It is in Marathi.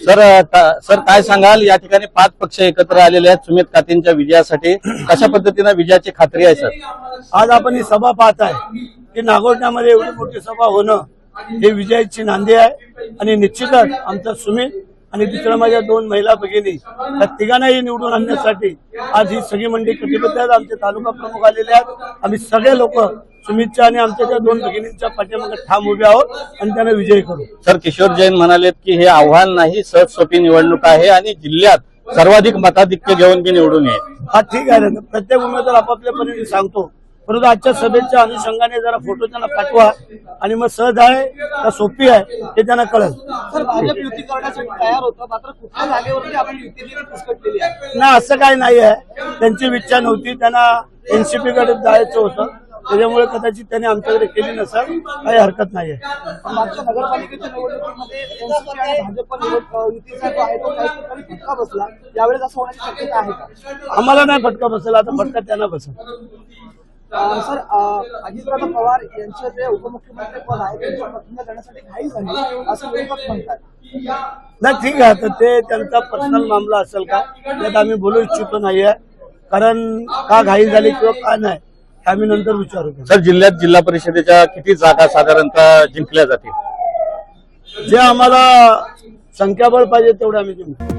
सर काय सांगाल, या ठिकाणी 5 पक्ष एकत्र आलेले आहेत सुमित कातींच्या विजयासाठी, कशा पद्धतीने विजयाची खात्री आहे सर? आज आपण ही सभा पाहत आहे की नागोठण्यामध्ये एवढी मोठी सभा होणं हे विजयाची नांदी आहे आणि निश्चितच आमचा सुमित आणि दुसऱ्या माझ्या 2 महिला भगिनी त्या तिघांनाही निवडून आणण्यासाठी आज ही सगळी मंडळी कटिबद्ध आहेत। आमचे तालुका प्रमुख आलेले आहेत। आम्ही सगळे लोक सुमितच्या आणि आमच्या त्या 2 भगिनींच्या पाठीमागे ठाम उभे आहोत आणि त्यांना विजयी करू। सर, किशोर जैन म्हणालेत की हे आव्हान नाही, सहज सोपी निवडणूक आहे आणि जिल्ह्यात सर्वाधिक मताधिक्य घेऊन मी निवडून येईल। हा ठीक आहे ना, प्रत्येक उमेदवार आपापल्या परीने सांगतो, परंतु आजच्या सभेच्या अनुषंगाने जरा फोटो त्यांना पाठवा आणि मग सहज आहे का सोपी आहे हे त्यांना कळेल। सर, भाजप युती करण्यासाठी तयार होतं, मात्र कुठल्या जागेवरती आपण युती फिसकटलेली आहे? ना, असं काही नाही आहे। त्यांची इच्छा नव्हती, त्यांना एनसीपी कडे जायचं होतं, त्याच्यामुळे कदाचित त्यांनी आमच्याकडे केली नसेल, काही हरकत नाहीये। मागच्या नगरपालिकेच्या निवडणुकीमध्ये एनसीपी आणि भाजप युतीचा जो आहे तो काही ठिकाणी फटका बसला, यावेळेस असं होण्याची शक्यता आहे का? आम्हाला नाही फटका बसेल, आता फटका त्यांना बसेल। सर, अजितदादा पवार यांचे जे उपमुख्यमंत्री पद आहे त्यांच्या प्रतिज्ञा देण्यासाठी घाई झाली असं विरोधक म्हणतात। नाही, ठीक आहे, तर ते त्यांचा पर्सनल मामला असेल का, त्यात आम्ही बोलू इच्छितो नाहीये, कारण का घाई झाली किंवा का नाही आम्ही नंतर विचारू। सर, जिल्ह्यात जिल्हा परिषदेच्या किती जागा साधारणतः जिंकल्या जातील? जे आम्हाला संख्याबळ पाहिजे तेवढे आम्ही जिंकू।